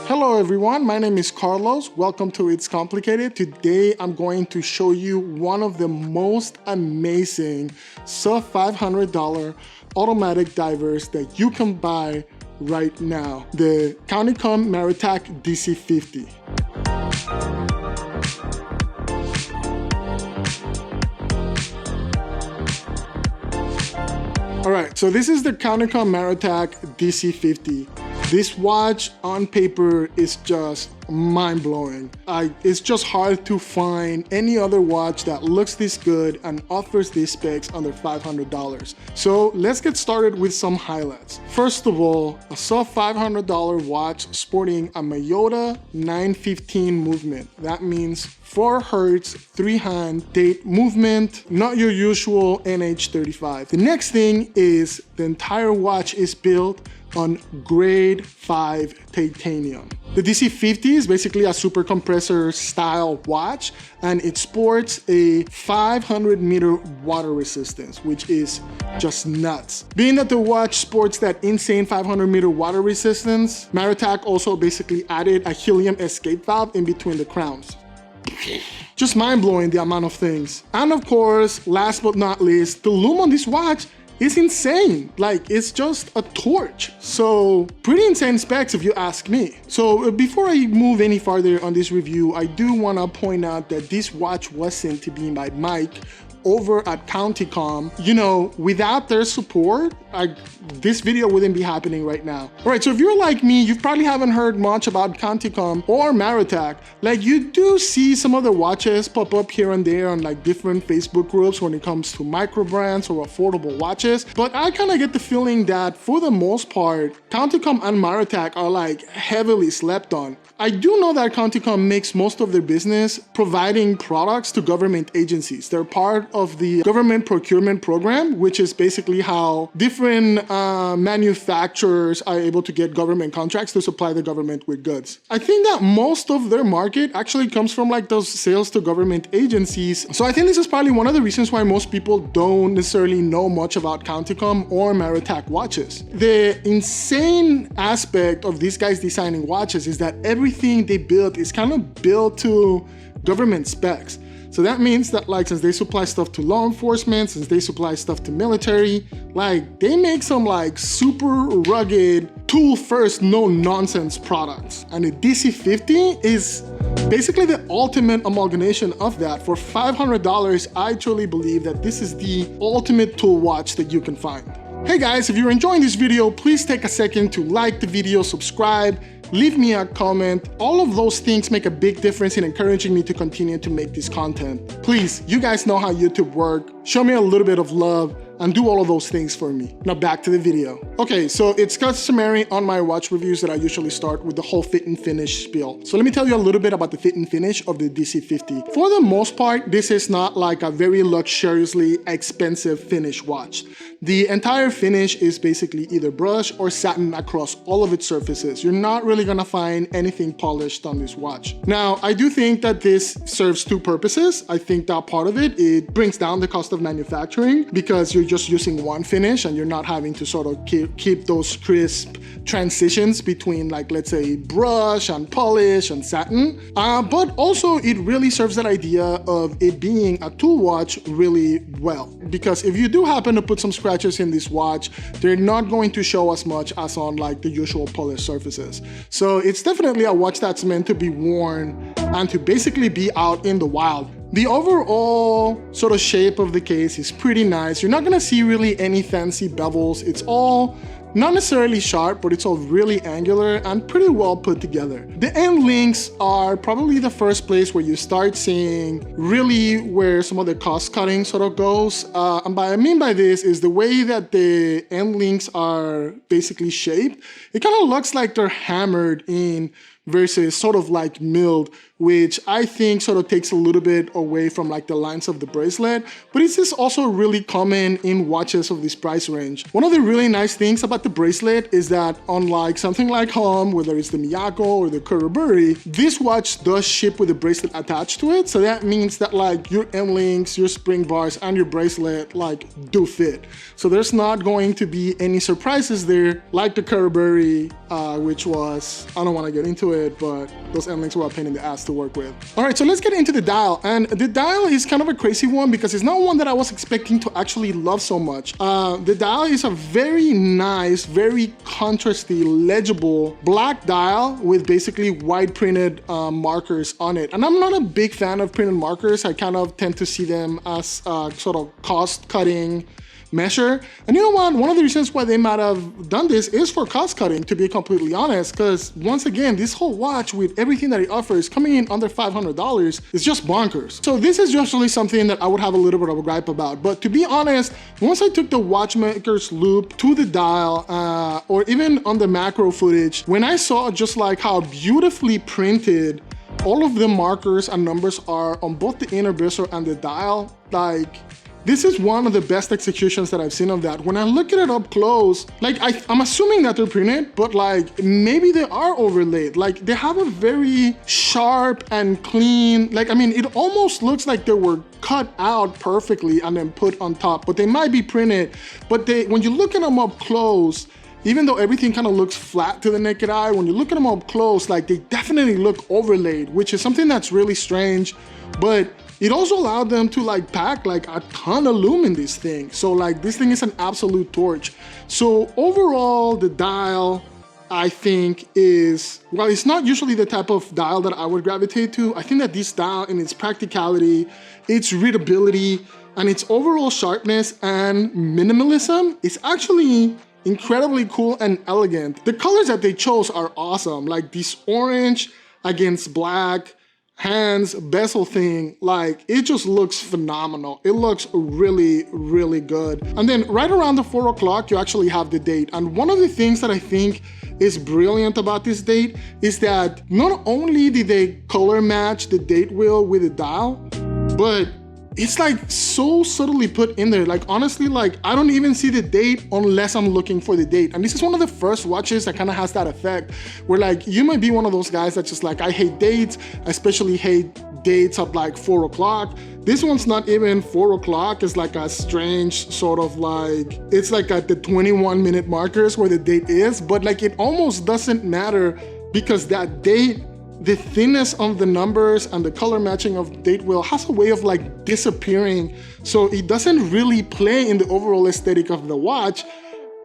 Hello everyone, my name is Carlos. Welcome to It's Complicated. Today I'm going to show you one of the most amazing sub $500 automatic divers that you can buy right now. The Countycomm Maratac Dc-50. Alright, so this is the Countycomm Maratac Dc-50. This watch on paper is just mind-blowing. It's just hard to find any other watch that looks this good and offers these specs under $500. So let's get started with some highlights. First of all, a sub $500 watch sporting a Miyota 915 movement. That means 4 Hz, 3-hand date movement, not your usual NH35. The next thing is the entire watch is built on grade 5 titanium. The Dc-50 is basically a super compressor style watch, and it sports a 500-meter water resistance, which is just nuts. Being that the watch sports that insane 500-meter water resistance, Maratac also basically added a helium escape valve in between the crowns. Just mind-blowing, the amount of things. And of course, last but not least, the lume on this watch is insane. Like, it's just a torch. So pretty insane specs if you ask me. So before I move any farther on this review, I do want to point out that this watch was sent to me by Mike over at Countycomm. You know, without their support, this video wouldn't be happening right now. All right, so if you're like me, you probably haven't heard much about Countycomm or Maratac. Like, you do see some of the watches pop up here and there on like different Facebook groups when it comes to microbrands or affordable watches, but I kind of get the feeling that for the most part, Countycomm and Maratac are like heavily slept on. I do know that Countycomm makes most of their business providing products to government agencies. They're part of the government procurement program, which is basically how different manufacturers are able to get government contracts to supply the government with goods. I think that most of their market actually comes from like those sales to government agencies. So I think this is probably one of the reasons why most people don't necessarily know much about Countycomm or Maratac watches. The insane aspect of these guys designing watches is that everything they build is kind of built to government specs. So that means that, like, since they supply stuff to law enforcement, since they supply stuff to military, like, they make some like super rugged, tool first, no nonsense products. And the Dc-50 is basically the ultimate amalgamation of that. For $500, I truly believe that this is the ultimate tool watch that you can find. Hey guys, if you're enjoying this video, please take a second to like the video, subscribe, leave me a comment. All of those things make a big difference in encouraging me to continue to make this content. Please, you guys know how YouTube works. Show me a little bit of love and do all of those things for me. Now back to the video. Okay, so it's customary on my watch reviews that I usually start with the whole fit and finish spiel. So let me tell you a little bit about the fit and finish of the Dc-50. For the most part, this is not like a very luxuriously expensive finish watch. The entire finish is basically either brush or satin across all of its surfaces. You're not really gonna find anything polished on this watch. Now, I do think that this serves two purposes. I think that part of it brings down the cost of manufacturing because you're just using one finish and you're not having to sort of keep those crisp transitions between, like, let's say brush and polish and satin. But also it really serves that idea of it being a tool watch really well. Because if you do happen to put some scratches in this watch, they're not going to show as much as on like the usual polished surfaces. So it's definitely a watch that's meant to be worn and to basically be out in the wild. The overall sort of shape of the case is pretty nice. You're not gonna see really any fancy bevels. It's all not necessarily sharp, but it's all really angular and pretty well put together. The end links are probably the first place where you start seeing really where some of the cost cutting sort of goes. And what I mean by this is the way that the end links are basically shaped. It kind of looks like they're hammered in versus sort of like milled, which I think sort of takes a little bit away from like the lines of the bracelet, but it's just also really common in watches of this price range. One of the really nice things about the bracelet is that unlike something like Helm, whether it's the Miyako or the Khuraburi, this watch does ship with a bracelet attached to it. So that means that like your end links, your spring bars, and your bracelet like do fit. So there's not going to be any surprises there like the Khuraburi, which was, I don't want to get into to it, but those end links were a pain in the ass to work with. All right, so let's get into the dial. And the dial is kind of a crazy one because it's not one that I was expecting to actually love so much. The dial is a very nice, very contrasty, legible black dial with basically white printed markers on it. And I'm not a big fan of printed markers. I kind of tend to see them as sort of cost-cutting measure. And you know what? One of the reasons why they might have done this is for cost cutting, to be completely honest, because once again, this whole watch with everything that it offers coming in under $500 is just bonkers. So this is usually something that I would have a little bit of a gripe about. But to be honest, once I took the watchmaker's loop to the dial, or even on the macro footage, when I saw just like how beautifully printed all of the markers and numbers are on both the inner bezel and the dial, like, this is one of the best executions that I've seen of that. When I look at it up close, like I'm assuming that they're printed, but like maybe they are overlaid. Like they have a very sharp and clean, like, I mean, it almost looks like they were cut out perfectly and then put on top, but they might be printed. But when you look at them up close, even though everything kind of looks flat to the naked eye, when you look at them up close, like they definitely look overlaid, which is something that's really strange. But it also allowed them to like pack like a ton of lume in this thing. So like this thing is an absolute torch. So overall, the dial, I think is, well, it's not usually the type of dial that I would gravitate to. I think that this dial in its practicality, its readability, and its overall sharpness and minimalism is actually incredibly cool and elegant. The colors that they chose are awesome. Like this orange against black, hands, bezel thing, like it just looks phenomenal. It looks really, really good. And then right around the 4 o'clock, you actually have the date. And one of the things that I think is brilliant about this date is that not only did they color match the date wheel with the dial, but it's like so subtly put in there. Like honestly, like I don't even see the date unless I'm looking for the date. And this is one of the first watches that kind of has that effect where like you might be one of those guys that's just like, I hate dates, I especially hate dates at like 4 o'clock. This one's not even 4 o'clock. It's like a strange sort of like, it's like at the 21-minute markers where the date is, but like it almost doesn't matter because that date, the thinness of the numbers and the color matching of date wheel has a way of like disappearing. So it doesn't really play in the overall aesthetic of the watch,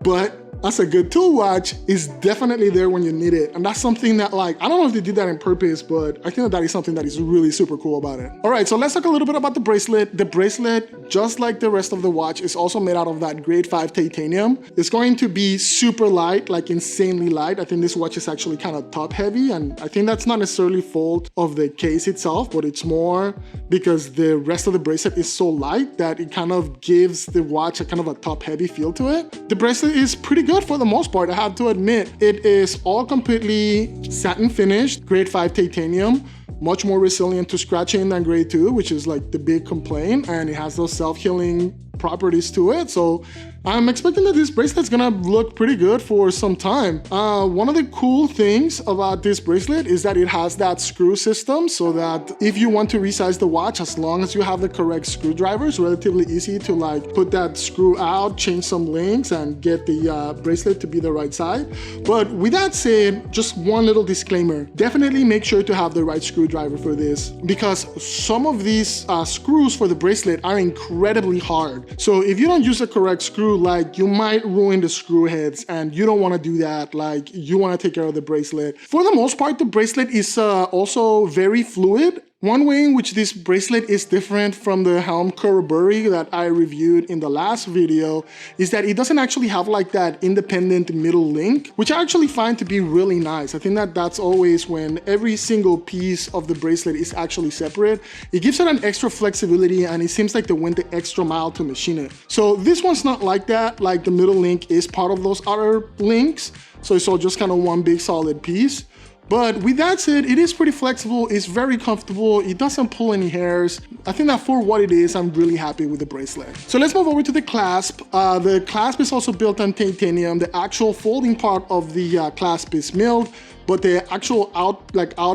but as a good tool watch, is definitely there when you need it. And that's something that like, I don't know if they did that on purpose, but I think that that is something that is really super cool about it. All right, so let's talk a little bit about the bracelet. The bracelet, just like the rest of the watch, is also made out of that grade 5 titanium. It's going to be super light, like insanely light. I think this watch is actually kind of top heavy, and I think that's not necessarily fault of the case itself, but it's more because the rest of the bracelet is so light that it kind of gives the watch a kind of a top heavy feel to it. The bracelet is pretty good for the most part, I have to admit. It is all completely satin finished, grade 5 titanium, much more resilient to scratching than grade 2, which is like the big complaint, and it has those self-healing properties to it. So I'm expecting that this bracelet's gonna look pretty good for some time. One of the cool things about this bracelet is that it has that screw system, so that if you want to resize the watch, as long as you have the correct screwdriver, it's relatively easy to like put that screw out, change some links, and get the bracelet to be the right size. But with that said, just one little disclaimer, definitely make sure to have the right screwdriver for this, because some of these screws for the bracelet are incredibly hard. So if you don't use the correct screw, like you might ruin the screw heads, and you don't want to do that. Like you want to take care of the bracelet. For the most part, the bracelet is also very fluid. One way in which this bracelet is different from the Helm Khuraburi that I reviewed in the last video is that it doesn't actually have like that independent middle link, which I actually find to be really nice. I think that that's always when every single piece of the bracelet is actually separate. It gives it an extra flexibility, and it seems like they went the extra mile to machine it. So this one's not like that. Like the middle link is part of those other links. So it's all just kind of one big solid piece. But with that said, it is pretty flexible, it's very comfortable, it doesn't pull any hairs. I think that for what it is, I'm really happy with the bracelet. So let's move over to the clasp. The clasp is also built on titanium. The actual folding part of the clasp is milled, but the actual out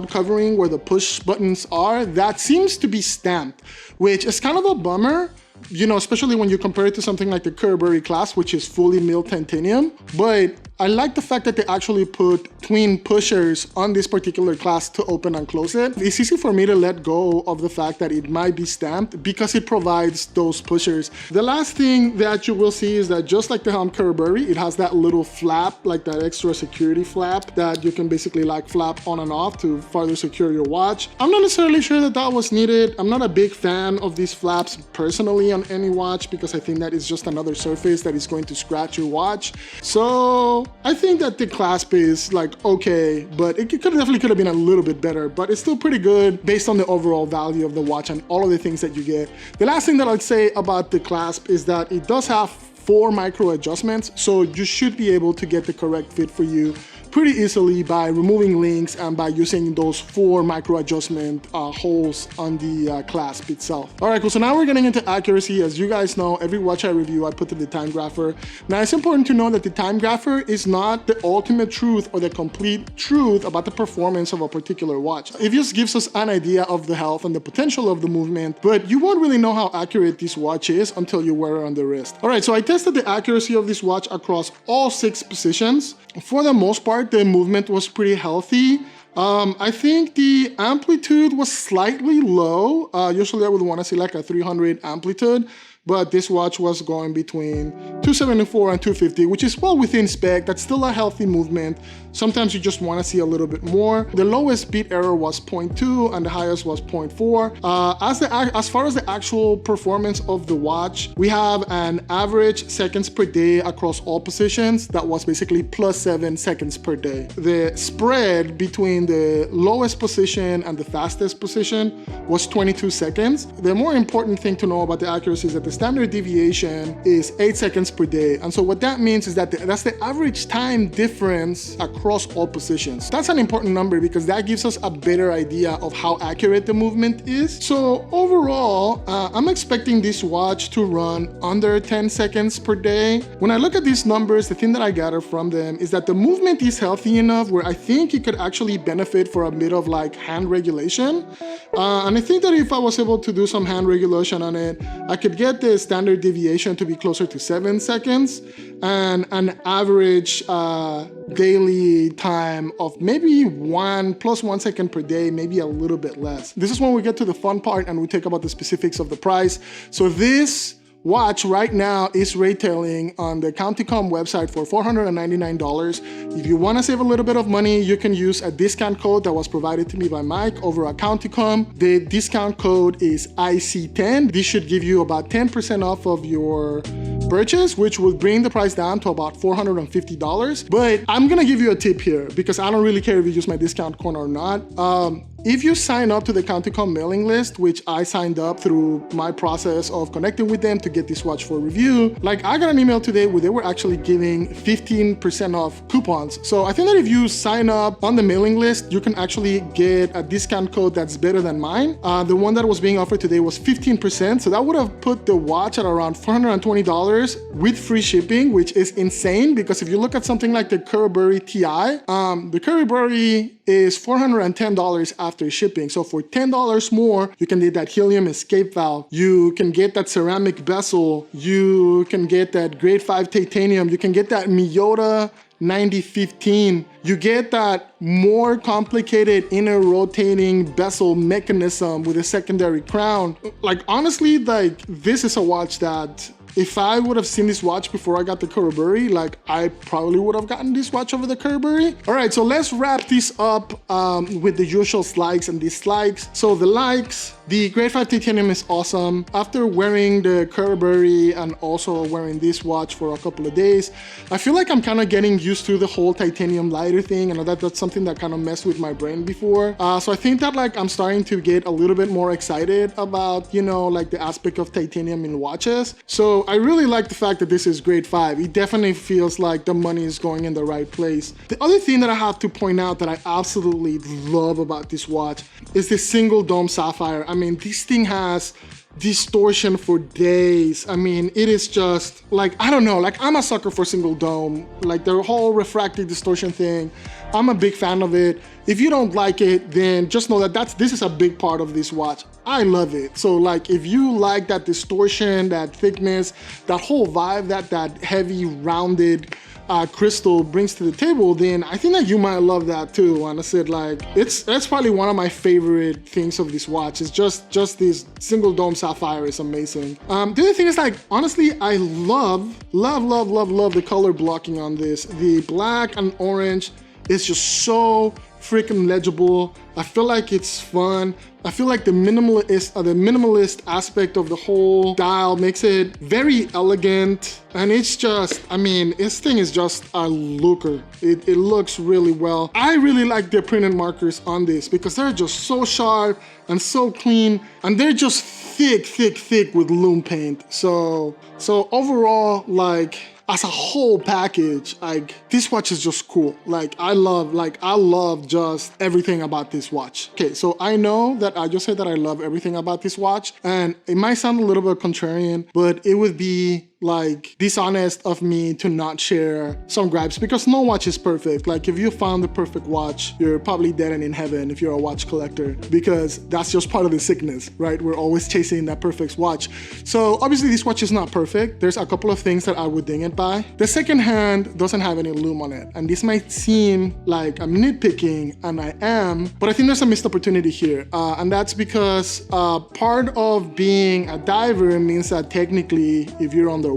covering where the push buttons are, that seems to be stamped, which is kind of a bummer. You know, especially when you compare it to something like the Khuraburi clasp, which is fully milled titanium. But I like the fact that they actually put twin pushers on this particular clasp to open and close it. It's easy for me to let go of the fact that it might be stamped because it provides those pushers. The last thing that you will see is that just like the Helm Khuraburi, it has that little flap, like that extra security flap that you can basically like flap on and off to further secure your watch. I'm not necessarily sure that that was needed. I'm not a big fan of these flaps personally on any watch because I think that it's just another surface that is going to scratch your watch. So I think that the clasp is like okay, but it definitely could have been a little bit better, but it's still pretty good based on the overall value of the watch and all of the things that you get. The last thing that I'd say about the clasp is that it does have 4 micro adjustments, so you should be able to get the correct fit for you pretty easily by removing links and by using those 4 micro adjustment holes on the clasp itself. All right, cool. So now we're getting into accuracy. As you guys know, every watch I review, I put the time grapher. Now it's important to know that the time grapher is not the ultimate truth or the complete truth about the performance of a particular watch. It just gives us an idea of the health and the potential of the movement, but you won't really know how accurate this watch is until you wear it on the wrist. All right, so I tested the accuracy of this watch across all 6 positions. For the most part, the movement was pretty healthy. I think the amplitude was slightly low. Usually I would want to see like a 300 amplitude, but this watch was going between 274 and 250, which is well within spec. That's still a healthy movement. Sometimes you just want to see a little bit more. The lowest beat error was 0.2 and the highest was 0.4. As far as the actual performance of the watch, we have an average seconds per day across all positions. That was basically +7 seconds per day. The spread between the lowest position and the fastest position was 22 seconds. The more important thing to know about the accuracy is that the standard deviation is 8 seconds per day. And so what that means is that that's the average time difference across all positions. That's an important number because that gives us a better idea of how accurate the movement is. So overall, I'm expecting this watch to run under 10 seconds per day. When I look at these numbers, the thing that I gather from them is that the movement is healthy enough where I think it could actually benefit for a bit of like hand regulation. And I think that if I was able to do some hand regulation on it, I could get the standard deviation to be closer to 7 seconds and an average daily time of maybe 1 + 1 second per day, maybe a little bit less. This is when we get to the fun part and we talk about the specifics of the price. So this watch right now is retailing on the Countycomm website for $499. If you want to save a little bit of money, you can use a discount code that was provided to me by Mike over at Countycomm. The discount code is IC10. This should give you about 10% off of your purchase, which will bring the price down to about $450. But I'm gonna give you a tip here because I don't really care if you use my discount code or not. If you sign up to the Countycomm mailing list, which I signed up through my process of connecting with them to get this watch for review, like I got an email today where they were actually giving 15% off coupons. So I think that if you sign up on the mailing list, you can actually get a discount code that's better than mine. The one that was being offered today was 15%. So that would have put the watch at around $420 with free shipping, which is insane because if you look at something like the Khuraburi TI, the Khuraburi is $410 after shipping. So for $10 more, you can get that helium escape valve. You can get that ceramic bezel. You can get that grade 5 titanium. You can get that Mido 9015. You get that more complicated inner rotating bezel mechanism with a secondary crown. Like honestly, like this is a watch that if I would have seen this watch before I got the Khuraburi, like I probably would have gotten this watch over the Khuraburi. All right, so let's wrap this up with the usual likes and dislikes. So the likes, the grade 5 titanium is awesome. After wearing the Khuraburi and also wearing this watch for a couple of days, I feel like I'm kind of getting used to the whole titanium lighter thing, and that's something that kind of messed with my brain before. So I think that like I'm starting to get a little bit more excited about, you know, like the aspect of titanium in watches. So I really like the fact that this is grade 5. It definitely feels like the money is going in the right place. The other thing that I have to point out that I absolutely love about this watch is the single dome sapphire. I mean, this thing has distortion for days. I mean, it is just like, I don't know, like I'm a sucker for single dome, like the whole refractive distortion thing. I'm a big fan of it. If you don't like it, then just know that this is a big part of this watch. I love it. So like if you like that distortion, that thickness, that whole vibe, that heavy rounded crystal brings to the table, then I think that you might love that too. And I said, like, that's probably one of my favorite things of this watch. It's just this single dome sapphire is amazing. The other thing is, like, honestly, I love the color blocking on this. The black and orange is just so freaking legible. I feel like it's fun. I feel like the minimalist aspect of the whole dial makes it very elegant. And it's just, I mean, this thing is just a looker. It looks really well. I really like the printed markers on this because they're just so sharp and so clean, and they're just thick with Lume paint. So overall, like, as a whole package, like, this watch is just cool. Like, I love just everything about this watch. Okay, so I know that I just said that I love everything about this watch, and it might sound a little bit contrarian, but it would be like dishonest of me to not share some gripes, because no watch is perfect. Like, if you found the perfect watch, you're probably dead and in heaven if you're a watch collector, because that's just part of the sickness, right? We're always chasing that perfect watch. So obviously this watch is not perfect. There's a couple of things that I would ding it by. The second hand doesn't have any Lume on it, and this might seem like I'm nitpicking, and I am, but I think there's a missed opportunity here, and that's because part of being a diver means that technically, if you're underwater,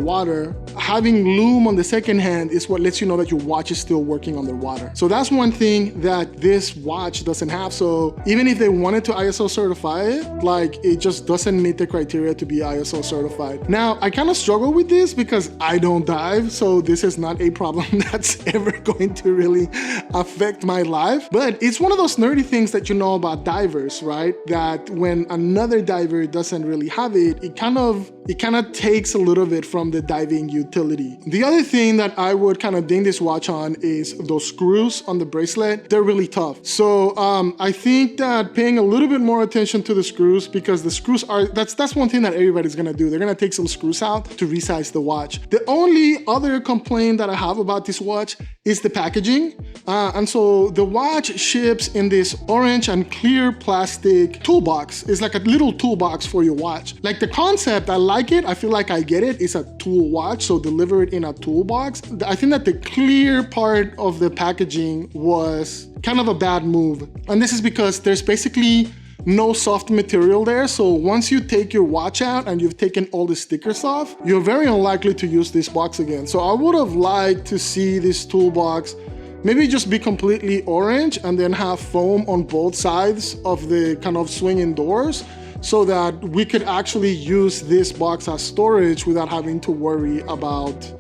having Lume on the second hand is what lets you know that your watch is still working underwater. So that's one thing that this watch doesn't have. So even if they wanted to ISO certify it, like, it just doesn't meet the criteria to be ISO certified. Now, I kind of struggle with this because I don't dive, so this is not a problem that's ever going to really affect my life. But it's one of those nerdy things that you know about divers, right? That when another diver doesn't really have it, it kind of takes a little bit from the diving utility. The other thing that I would kind of ding this watch on is those screws on the bracelet. They're really tough. So I think that paying a little bit more attention to the screws, because the screws are, that's one thing that everybody's gonna do. They're gonna take some screws out to resize the watch. The only other complaint that I have about this watch is the packaging. And so the watch ships in this orange and clear plastic toolbox. It's like a little toolbox for your watch. Like, the concept, I like it. I feel like I get it. It's a tool watch, so deliver it in a toolbox. I think that the clear part of the packaging was kind of a bad move. And this is because there's basically no soft material there. So once you take your watch out and you've taken all the stickers off, you're very unlikely to use this box again. So I would have liked to see this toolbox maybe just be completely orange and then have foam on both sides of the kind of swinging doors, so that we could actually use this box as storage without having to worry about,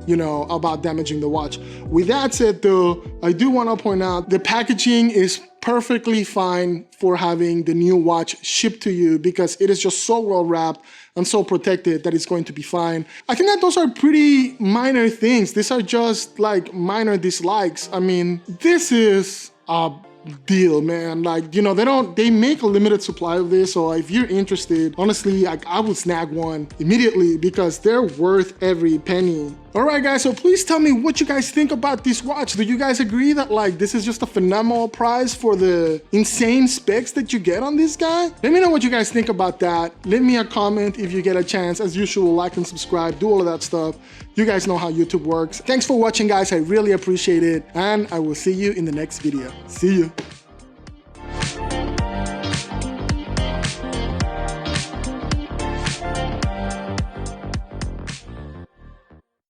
you know, about damaging the watch. With that said though, I do want to point out the packaging is perfectly fine for having the new watch shipped to you, because it is just so well wrapped and so protected that it's going to be fine. I think that those are pretty minor things. These are just like minor dislikes. I mean, this is a deal, man. Like, you know, they make a limited supply of this, so if you're interested, honestly, I would snag one immediately because they're worth every penny. All right, guys, so please tell me what you guys think about this watch. Do you guys agree that, like, this is just a phenomenal price for the insane specs that you get on this guy? Let me know what you guys think about that. Leave me a comment if you get a chance. As usual, like and subscribe, do all of that stuff. You guys know how YouTube works. Thanks for watching, guys. I really appreciate it, and I will see you in the next video. See you.